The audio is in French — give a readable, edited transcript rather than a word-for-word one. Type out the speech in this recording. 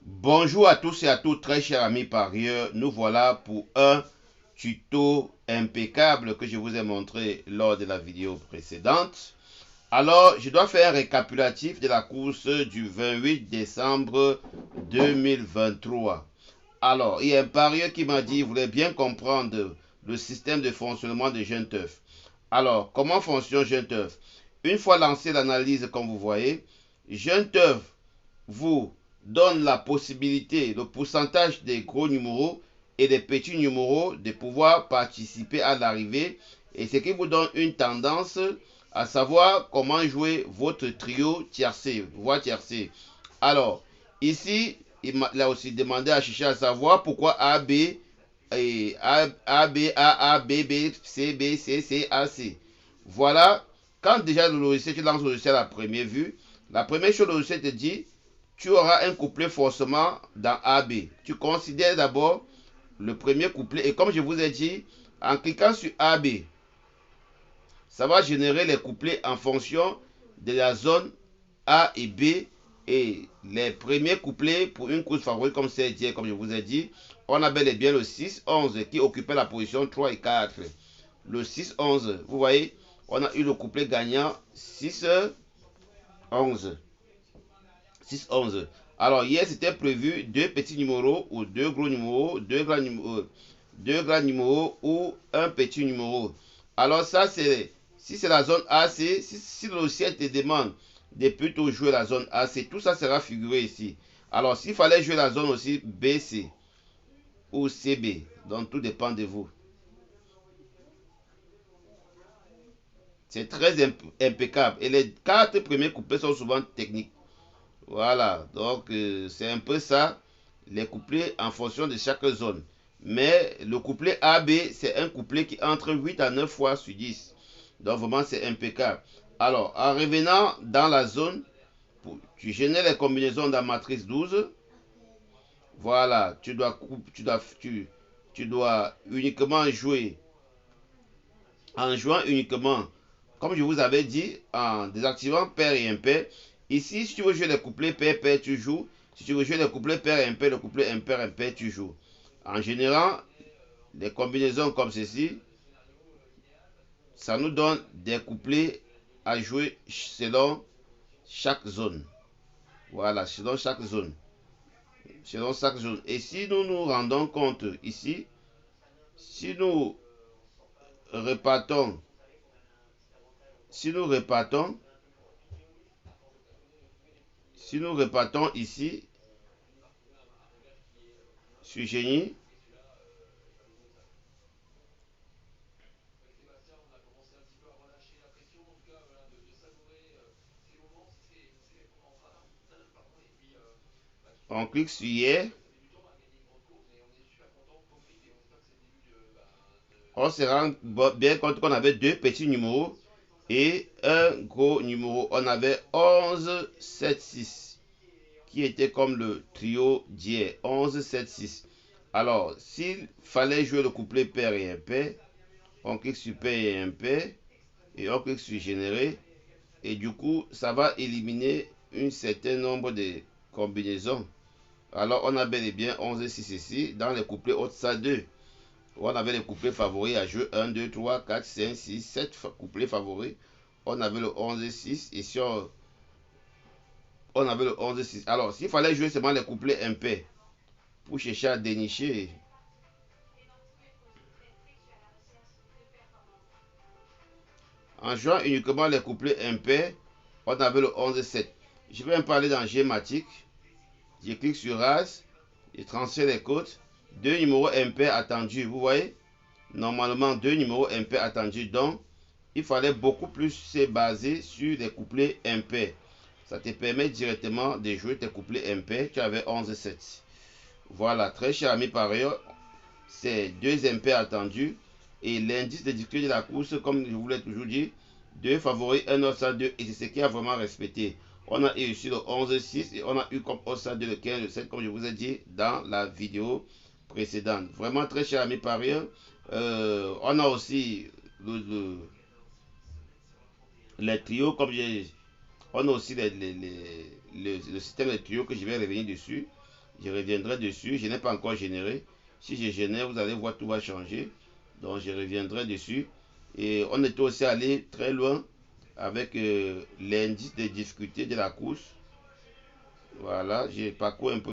Bonjour à tous et à toutes, très chers amis parieurs. Nous voilà pour un tuto impeccable que je vous ai montré lors de la vidéo précédente. Alors, je dois faire un récapitulatif de la course du 28 décembre 2023. Alors, il y a un parieur qui m'a dit qu'il voulait bien comprendre le système de fonctionnement de Jeune Teuf. Alors, comment fonctionne Jeune Teuf? Une fois lancé l'analyse, comme vous voyez, Jeune Teuf vous donne la possibilité, le pourcentage des gros numéros et des petits numéros de pouvoir participer à l'arrivée, et ce qui vous donne une tendance à savoir comment jouer votre trio tiercé, voire tiercé. Alors, ici, il a aussi demandé à chercher à savoir pourquoi A, B, et A, B, A, B, B, C, B, C, C, A, C. Voilà, quand déjà le logiciel, tu lances le logiciel à première vue, la première chose, le logiciel te dit, tu auras un couplet forcément dans AB. Tu considères d'abord le premier couplet et comme je vous ai dit, en cliquant sur AB, ça va générer les couplets en fonction de la zone A et B et les premiers couplets pour une course favorite comme c'est dit, comme je vous ai dit, on a bel et bien le 6-11 qui occupait la position 3 et 4. Le 6-11, vous voyez, on a eu le couplet gagnant 6-11. 6-11. Alors, hier, c'était prévu deux petits numéros ou deux gros numéros, deux grands numéros ou un petit numéro. Alors, ça, c'est si c'est la zone AC, si le logiciel te demande de plutôt jouer la zone AC, tout ça sera figuré ici. Alors, s'il fallait jouer la zone aussi BC ou CB, donc tout dépend de vous. C'est très impeccable. Et les quatre premiers couplets sont souvent techniques. Voilà, donc c'est un peu ça, les couplets en fonction de chaque zone. Mais le couplet AB, c'est un couplet qui entre 8 à 9 fois sur 10. Donc vraiment, c'est impeccable. Alors, en revenant dans la zone, tu génères les combinaisons dans matrice 12. Voilà, tu dois uniquement jouer, en jouant uniquement, comme je vous avais dit, en désactivant pair et impair. Ici, si tu veux jouer les couplets pair, pair, tu joues. Si tu veux jouer les couplets pair, impair, le couplet impair, impair, tu joues. En général, les combinaisons comme ceci, ça nous donne des couplets à jouer selon chaque zone. Voilà, selon chaque zone. Selon chaque zone. Et si nous nous rendons compte ici, si nous repartons, si nous repartons, si nous repartons ici, sur génie, on clique sur hier, on se rend bien compte qu'on avait deux petits numéros et un gros numéro. On avait 11, 7, 6 qui était comme le trio d'hier. 11, 7, 6. Alors, s'il fallait jouer le couplet pair et impair, on clique sur pair et impair et on clique sur générer. Et du coup, ça va éliminer un certain nombre de combinaisons. Alors, on a bel et bien 11 et 6 ici dans les couplets haute ça 2. On avait les couplets favoris à jouer 1, 2, 3, 4, 5, 6, 7 couplets favoris. On avait le 11 et 6. Ici, on avait le 11 et 6. Alors, s'il fallait jouer seulement les couplets impairs pour chercher à dénicher, en jouant uniquement les couplets impairs, on avait le 11 et 7. Je vais me parler dans Gmatic. Je clique sur As. Je transfère les codes. Deux numéros impairs attendus. Vous voyez, normalement, deux numéros impairs attendus. Donc, il fallait beaucoup plus se baser sur les couplets impairs. Ça te permet directement de jouer tes couplets impairs. Tu avais 11 et 7. Voilà, très cher ami par ailleurs, c'est deux impairs attendus. Et l'indice de difficulté de la course, comme je vous l'ai toujours dit, deux favoris, un ossa 2. Et c'est ce qui a vraiment respecté. On a eu ici le 11-6 et on a eu comme ossa 2 le 15, le 7, comme je vous ai dit dans la vidéo précédente. Vraiment très cher ami parieur. On a aussi les trios, comme j'ai. On a aussi le système de trios que je vais revenir dessus. Je reviendrai dessus. Je n'ai pas encore généré. Si je génère, vous allez voir, tout va changer. Donc je reviendrai dessus. Et on était aussi allé très loin avec l'indice de difficulté de la course. Voilà, j'ai parcouru un peu